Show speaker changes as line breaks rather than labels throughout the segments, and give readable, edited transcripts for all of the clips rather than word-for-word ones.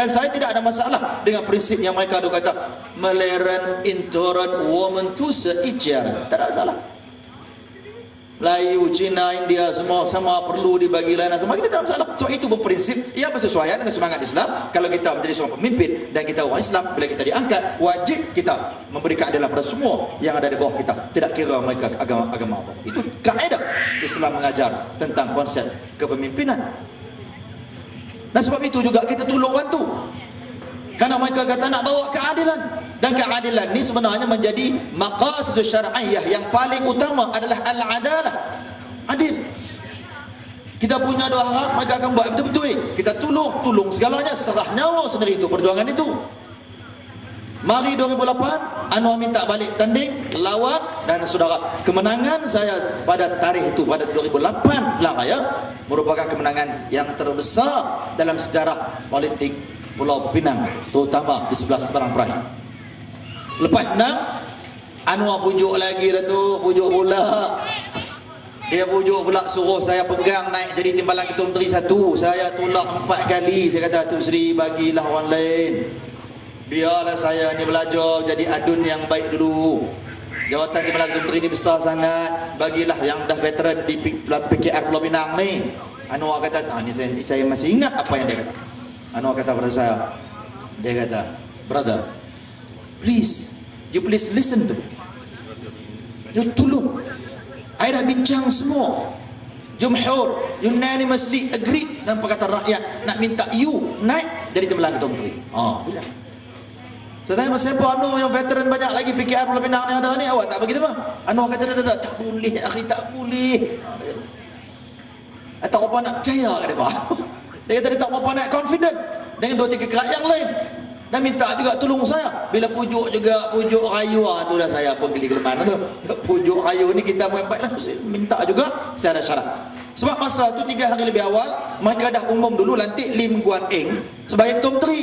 Dan saya tidak ada masalah dengan prinsip yang mereka ada kata meleran intoran woman tu seijaran. Tak ada masalah. Melayu, Cina, India semua sama perlu dibagi layanan sama, kita tak ada masalah. Sebab itu berprinsip ia bersesuaian dengan semangat Islam. Kalau kita menjadi seorang pemimpin dan kita orang Islam, bila kita diangkat, wajib kita memberi keadilan pada semua yang ada di bawah kita, tidak kira mereka agama apa. Itu kaedah Islam mengajar tentang konsep kepemimpinan. Dan sebab itu juga kita tolong bantu, karena mereka kata nak bawa keadilan. Dan keadilan ini sebenarnya menjadi maqasidus syar'iyyah yang paling utama adalah al-adalah, adil. Kita punya doa harap mereka akan buat betul-betul. Kita tolong segalanya, serah nyawa sendiri itu perjuangan itu. Mari 2008 Anwar minta balik tanding, lawan, dan saudara, kemenangan saya pada tarikh itu pada 2008 Pelang Raya merupakan kemenangan yang terbesar dalam sejarah politik Pulau Pinang, terutama di sebelah seberang Perairan. Lepas menang, Anwar pujuk lagi dah tu, pujuk pula. Dia pujuk pula suruh saya pegang naik jadi timbalan Ketua Menteri 1. Saya tolak 4 kali. Saya kata, Tok Sri bagilah orang lain. Biarlah saya ni belajar jadi adun yang baik dulu. Jawatan timbalan Ketua Menteri ni besar sangat. Bagilah yang dah veteran di PKR Pulau Pinang ni. Anwar kata, ni saya masih ingat apa yang dia kata. Anwar kata pada saya, dia kata, brother, please, you please listen to me. You tolong. I dah bincang semua. Jumhur unanimously agreed dan Pakatan Rakyat nak minta you naik dari timbalan Ketua Menteri. Bila? Saya tanya, siapa Anwar yang veteran banyak lagi PKR Pulau Pinang ni ada ni, awak tak bagi dia apa? Anwar kata, tak boleh akhi, tak boleh. Tak apa nak percaya kat dia, Pak. Dia kata dia tak apa nak confident dengan 2-3 kerak yang lain. Dan minta juga tolong saya. Bila pujuk rayu tu dah saya pun geli geleman tu. Pujuk rayu ni kita baiklah, minta juga, saya ada syarat. Sebab masa tu 3 hari lebih awal mereka dah umum dulu lantik Lim Guan Eng sebagai Ketua Menteri.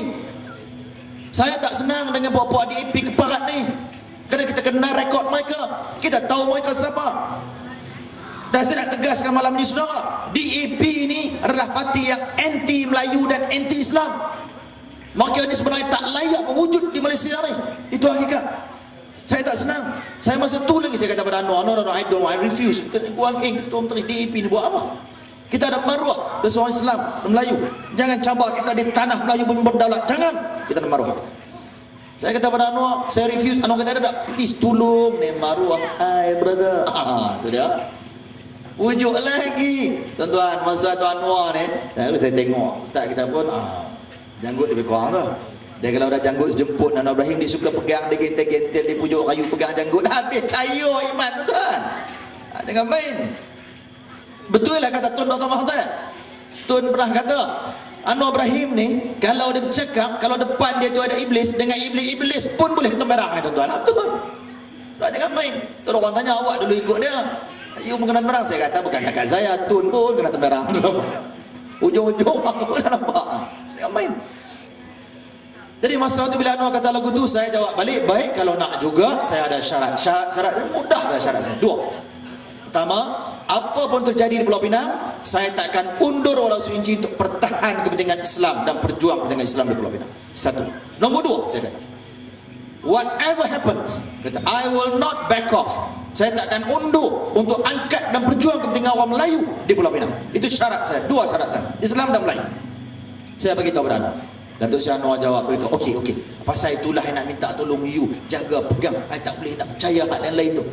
Saya tak senang dengan buat-buat DAP keparat ni, kerana kita kenal rekod mereka, kita tahu mereka siapa. Dan saya nak tegaskan malam ni saudara, DAP ni adalah parti yang anti Melayu dan anti Islam. Mereka ni sebenarnya tak layak mewujud di Malaysia ni. Itu hakikat. Saya tak senang. Saya masa tu lagi saya kata pada Anwar, no, I refuse. Guan Eng Ketua Menteri DAP ni buat apa? Kita ada maruah dari seorang Islam dan Melayu. Jangan cabar kita di tanah Melayu berdaulat. Jangan. Kita ada maruah kita. Saya kata pada Anwar, saya refuse. Anwar kata, ada, please tolong ni maruah. Hai brother. Itu dia. Ujuk lagi. Tuan-tuan, masa tu Anwar ni, saya tengok ustaz kita pun janggut lebih kurang tu. Dia kalau dah janggut jemput Anwar Ibrahim, dia suka pegang, dia gentel-gentel, dia pujuk kayu pegang janggut, dah habis cair iman tu tuan. Jangan main. Betul lah kata Tun Dr. Mahathir. Tun pernah kata Anwar Ibrahim ni kalau dia bercakap, kalau depan dia tu ada iblis, dengan iblis pun boleh ketemberang tuan-tuan. Betul. Jangan main. Tu orang tanya, awak dulu ikut dia, you mengenal temberang? Saya kata bukan cakap saya, Tun pun kena temberang. Ujung-ujung aku dah nampak. Jangan main. Jadi masa tu bila Anwar kata lagu tu, saya jawab balik, baik kalau nak juga saya ada syarat. Syarat mudah lah syarat saya. 2. Pertama, apa pun terjadi di Pulau Pinang, saya takkan undur walau seinci untuk pertahan kepentingan Islam dan perjuang kepentingan Islam di Pulau Pinang. 1. Nombor 2, saya kata, whatever happens, kata, I will not back off. Saya takkan undur untuk angkat dan berjuang kepentingan orang Melayu di Pulau Pinang. Itu syarat saya. 2 syarat saya, Islam dan Melayu. Saya beritahu pada Anwar. Dan Tok Syah Anwar jawab beritahu, okey. Pasal itulah saya nak minta tolong you, jaga, pegang. Saya tak boleh nak percaya hal yang lain tu.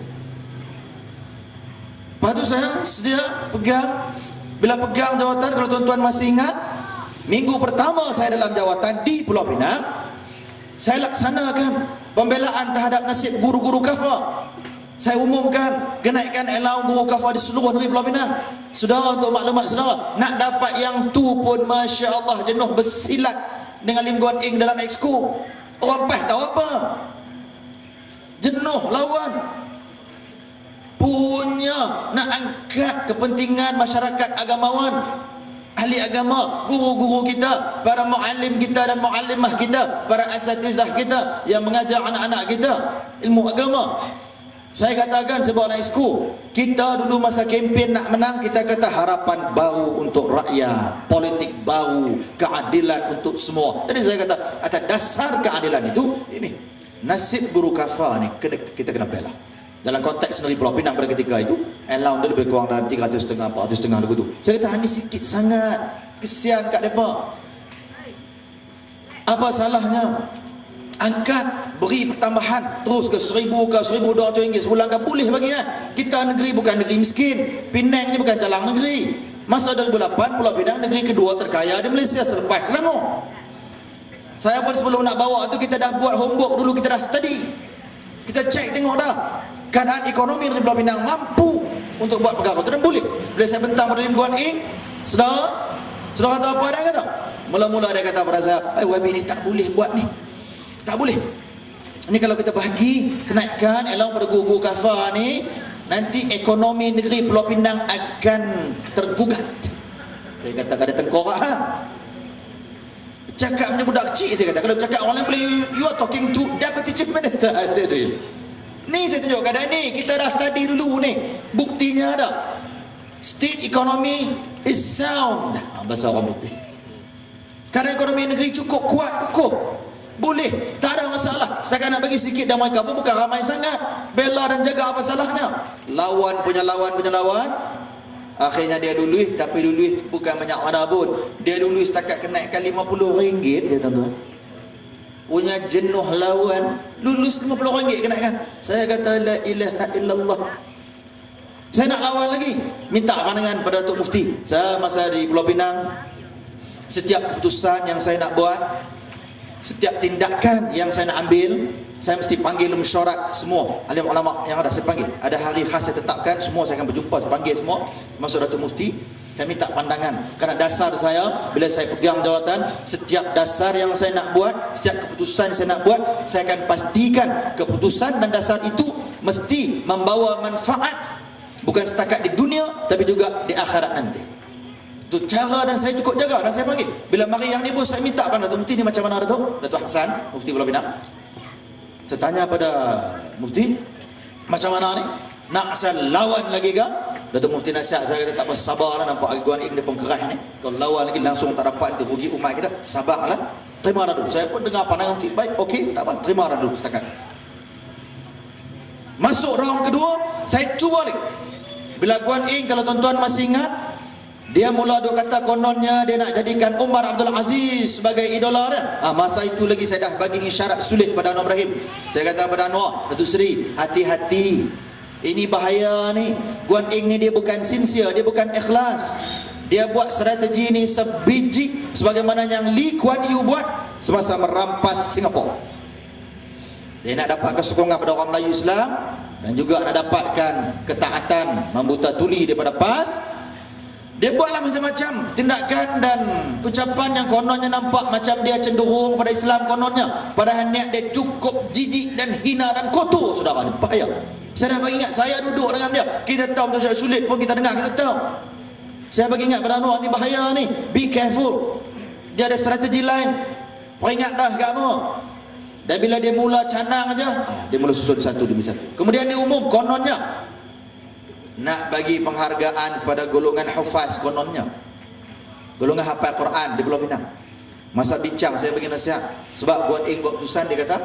Lepas tu saya sedia pegang. Bila pegang jawatan, kalau tuan-tuan masih ingat, minggu pertama saya dalam jawatan di Pulau Pinang, saya laksanakan pembelaan terhadap nasib guru-guru kafar. Saya umumkan kenaikan allowance guru kafar di seluruh negeri Pulau Pinang. Saudara, untuk maklumat saudara, nak dapat yang tu pun Masya Allah jenuh bersilat dengan Lim Guan Eng dalam exco. Orang PAS tahu apa? Jenuh lawan. Punya nak angkat kepentingan masyarakat agamawan, ahli agama, guru-guru kita, para muallim kita dan muallimah kita, para asatizah kita yang mengajar anak-anak kita ilmu agama. Saya katakan sebuah naisku, kita dulu masa kempen nak menang, kita kata harapan baru untuk rakyat, politik baru, keadilan untuk semua. Jadi saya kata, atas dasar keadilan itu, ini nasib guru kafah ni kita kena bela. Dalam konteks negeri Pulau Pinang pada ketika itu, allowance dia lebih kurang dalam 300,500, 400,500 begitu. Saya kata, ini sikit sangat, kesian kat mereka. Apa salahnya? Angkat, beri pertambahan terus ke 1,000 ke 1,200 ringgit sebulan kan boleh bagi kan. Kita negeri bukan negeri miskin. Penang ni bukan jalan negeri. Masa 2008 Pulau Pinang negeri kedua terkaya di Malaysia selepas Selangor. Saya pun sebelum nak bawa tu kita dah buat homework dulu, kita dah study. Kita cek tengok dah keadaan ekonomi negeri Pulau Pinang mampu untuk buat perkara tu dan boleh. Bila saya bentang pada Lim Guan Eng, saudara kata apa dia kata? Mula-mula dia kata pada saya, YB ni tak boleh buat ni. Tak boleh. Ini kalau kita bagi kenaikan allowance pada guru kafah ni, nanti ekonomi negeri Pulau Pinang akan tergugat. Saya kata ada tengkorak ha? Cakap macam budak kecil saya kata. Kalau cakap orang lain boleh, you are talking to Deputy Chief Minister. Ni saya tunjuk keadaan ni. Kita dah study dulu ni. Buktinya ada. State economy is sound. Bahasa orang putih. Keadaan ekonomi negeri cukup kuat, kukuh. Boleh, tak ada masalah. Setakat nak bagi sikit dan mereka pun bukan ramai sangat. Bela dan jaga, apa salahnya? Lawan punya lawan. Akhirnya dia lulus, tapi lulus bukan banyak mana pun. Dia lulus setakat kenaikan RM50 je tuan-tuan. Punya jenuh lawan, lulus RM50 kenaikan. Saya kata la ilaha illallah. Saya nak lawan lagi. Minta pandangan pada Datuk Mufti. Saya masa di Pulau Pinang, setiap keputusan yang saya nak buat, setiap tindakan yang saya nak ambil, saya mesti panggil mesyuarat semua alim ulama yang ada. Saya panggil, ada hari khas saya tetapkan, semua saya akan berjumpa, saya panggil semua masuk Datuk Mufti. Saya minta pandangan, kerana dasar saya bila saya pegang jawatan, setiap dasar yang saya nak buat, setiap keputusan yang saya nak buat, saya akan pastikan keputusan dan dasar itu mesti membawa manfaat, bukan setakat di dunia tapi juga di akhirat nanti. Itu cara dan saya cukup jaga dan saya panggil. Bila mari yang ni pun saya minta pada Datuk Mufti ni macam mana Datuk? Datuk Hassan, Mufti Pulau Pinang. Saya tanya pada Mufti, macam mana ni? Nak saya lawan lagi ke? Datuk Mufti nasihat saya kata tak bersabar lah, nampak Guan Eng dia pun keras ni. Kalau lawan lagi langsung tak dapat, itu rugi umat kita. Sabarlah. Terima dulu. Saya pun dengar pandangan Mufti. Baik, okey, tak apa. Terima dulu setakat. Masuk round kedua, saya cuba lagi. Bila Guan Eng, kalau tuan-tuan masih ingat, dia mula duk kata kononnya dia nak jadikan Umar Abdul Aziz sebagai idola dia. Masa itu lagi saya dah bagi isyarat sulit pada Anwar Ibrahim. Saya kata pada Anwar, Datuk Seri, hati-hati. Ini bahaya ni. Guan Eng ni dia bukan sincere, dia bukan ikhlas. Dia buat strategi ni sebiji sebagaimana yang Lee Kuan Yew buat semasa merampas Singapura. Dia nak dapat kesokongan pada orang Melayu Islam dan juga nak dapatkan ketaatan membuta tuli daripada PAS. Dia buatlah macam-macam tindakan dan ucapan yang kononnya nampak macam dia cenderung pada Islam kononnya. Padahal niat dia cukup jijik dan hina dan kotor, saudara. Bahaya. Saya dah bagi ingat, saya duduk dengan dia. Kita tahu betul sulit pun kita dengar, kita tahu. Saya bagi ingat pada Anwar, ni bahaya ni. Be careful. Dia ada strategi lain. Peringat dah kamu. Dan bila dia mula canang aja, dia mula susun satu demi satu. Kemudian dia umum kononnya nak bagi penghargaan pada golongan hufaz kononnya, golongan hafal Quran di Pulau Pinang. Masa bincang saya bagi nasihat, sebab Guan Eng buat keputusan, dia kata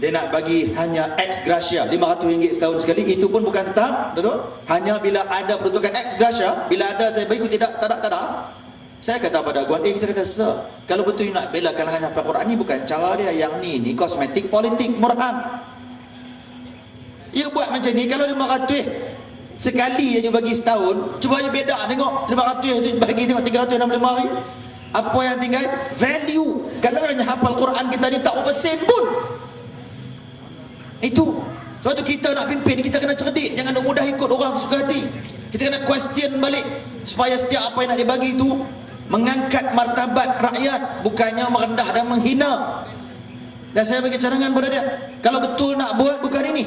dia nak bagi hanya ex gratia RM500 setahun sekali. Itu pun bukan tetap, betul? Hanya bila ada peruntukan ex gratia. Bila ada saya bagi, tidak ada. Saya kata pada Guan Eng, saya kata, sir, kalau betul you nak bela kalangan hafal Quran ni, bukan cara dia. Yang ni kosmetik politik murah. You buat macam ni, kalau 500 sekali aja bagi setahun, cuba you beda tengok 500 tu bagi tengok 365 hari. Apa yang tinggal? Value. Kalau hanya hafal Quran kita ni tak berapa sen pun. Itu. Sebab tu kita nak pimpin, kita kena cerdik, jangan nak mudah ikut orang sesuka hati. Kita kena question balik supaya setiap apa yang nak dibagi itu mengangkat martabat rakyat, bukannya merendah dan menghina. Dan saya bagi cadangan pada dia, kalau betul nak buat bukan ini,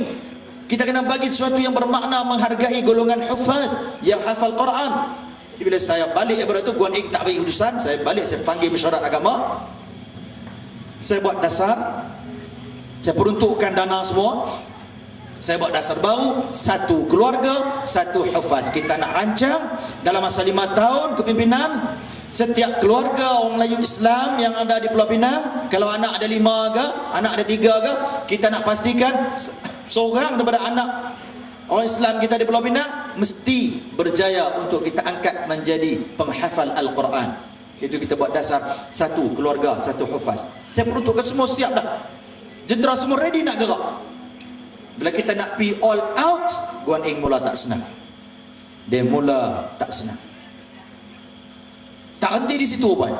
kita kena bagi sesuatu yang bermakna, menghargai golongan hufaz yang hafal Quran. Jadi bila saya balik daripada itu, Guan Eng tak bagi keputusan, saya balik, saya panggil mesyuarat agama, saya buat dasar, saya peruntukkan dana semua, Saya buat dasar baru, satu keluarga, satu hufaz. Kita nak rancang dalam masa 5 tahun kepimpinan, setiap keluarga orang Melayu Islam yang ada di Pulau Pinang, kalau anak ada 5 ke, anak ada 3 ke, kita nak pastikan seorang daripada anak orang Islam kita di Pulau Pinang mesti berjaya untuk kita angkat menjadi penghafal Al-Quran. Itu kita buat dasar, satu keluarga, satu hufaz. Saya peruntukkan semua siap dah. Jentera semua ready nak gerak. Bila kita nak pi all out, Guan Eng mula tak senang. Dia mula tak senang. Tak henti di situ rupanya.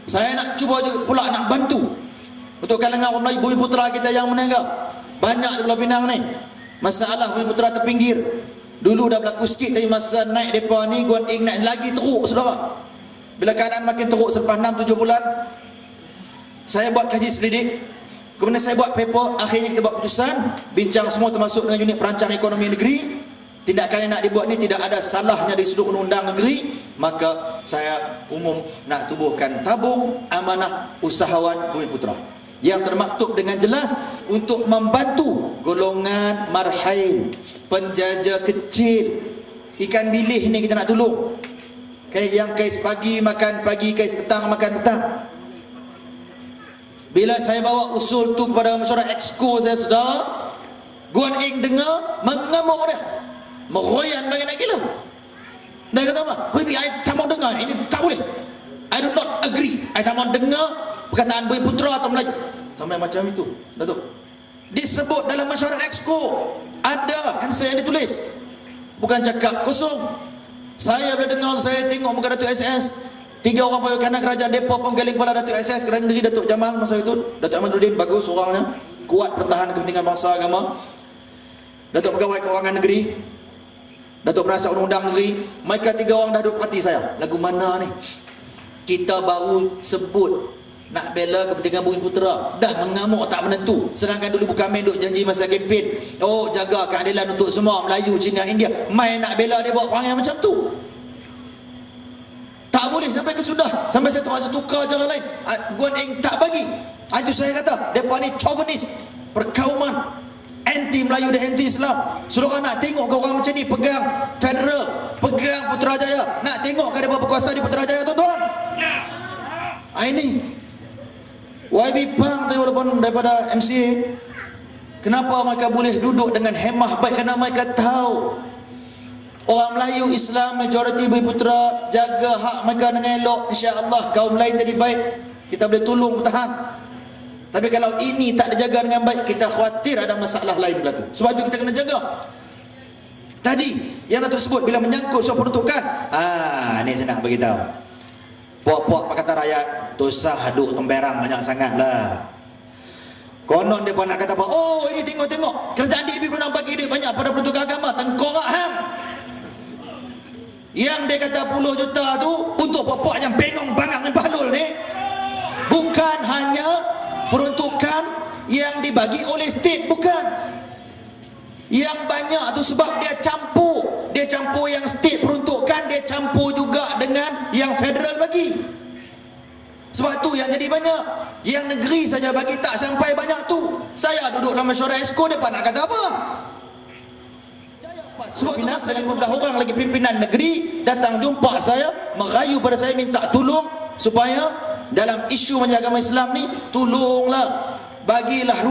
Saya nak cuba pula nak bantu untuk kalangan orang Melayu, bumi putera kita yang meninggal. Banyak di Pulau Pinang ni masalah bumi putera terpinggir. Dulu dah berlaku sikit, tapi masa naik depa ni Guan Eng naik lagi teruk, saudara. Bila keadaan makin teruk selepas 6-7 bulan, saya buat kaji selidik. Kemudian saya buat paper, akhirnya kita buat keputusan, bincang semua termasuk dengan unit perancang ekonomi negeri. Tindakan yang nak dibuat ni tidak ada salahnya dari sudut undang-undang negeri. Maka saya umum nak tubuhkan tabung amanah usahawan bumi putera yang termaktub dengan jelas untuk membantu golongan marhain, penjaja kecil. Ikan bilih ni kita nak tolong. Yang kais pagi makan pagi, kais petang makan petang. Bila saya bawa usul tu kepada mesyuarat exco saya, sedar Guan Eng dengar, mengamuk dia, meroyan bagi nak gila. Dia kata apa? Wih, I tak mau dengar, ini tak boleh, I do not agree, I tak mau dengar perkataan bumi putera atau Melayu. Sampai macam itu, Datuk. Disebut dalam mesyuarat exco, ada kan saya yang ditulis, bukan cakap kosong. Saya bila dengar, saya tengok muka Datuk SS, 3 orang pegawai kanan kerajaan Depok penggaling kepala Datuk SS, kerana negeri Datuk Jamal masa itu. Datuk Ahmaduddin bagus orangnya, kuat pertahan kepentingan bangsa agama. Datuk Pegawai Keuangan Negeri, Datuk Penasihat Undang-Undang Negeri. Mereka 3 orang dah duduk hati saya. Lagu mana ni? Kita baru sebut nak bela kepentingan bumi putera, dah mengamuk tak menentu. Sedangkan dulu bukan main duk janji masa kempen, oh jaga keadilan untuk semua Melayu, Cina, India. Main nak bela dia buat perangai macam tu. Tak boleh sampai ke sudah. Sampai saya terpaksa tukar cara lain. Guan Eng tak bagi. Itu saya kata, mereka ni chauvinis, perkauman, anti Melayu dan anti Islam. Saudara nak tengok ke orang macam ni pegang federal, pegang Putrajaya? Nak tengok ke mereka berkuasa di Putrajaya, tuan-tuan? Ini YB Pang tu walaupun daripada MCA, kenapa mereka boleh duduk dengan hemah baik? Kerana mereka tahu orang Melayu Islam majoriti bumi putera jaga hak mereka dengan elok, insya-Allah kaum lain jadi baik, kita boleh tolong bertahan. Tapi kalau ini tak dijaga dengan baik, kita khawatir ada masalah lain berlaku. Sebab itu kita kena jaga. Tadi yang Datuk sebut bila menyangkut soal peruntukan, ni saya nak beritahu. Puak-puak Pakatan Rakyat dosah duk temberang banyak sangatlah. Konon dia pun nak kata apa? Oh, ini tengok-tengok kerajaan DAP pernah bagi duit banyak pada peruntukan agama, tengkorak hang. Yang dia kata 10 juta tu untuk puak-puak yang bengong bangang dan bahlul ni, bukan hanya peruntukan yang dibagi oleh state, bukan. Yang banyak tu sebab dia campur. Dia campur yang state peruntukan, dia campur juga dengan yang federal bagi. Sebab tu yang jadi banyak. Yang negeri saja bagi tak sampai banyak tu. Saya duduk dalam mesyuarat exco, dia nak kata apa? Sebab tu masa 15 orang lagi pimpinan negeri datang jumpa saya, merayu pada saya minta tolong supaya dalam isu menjaga agama Islam ni, tolonglah bagilah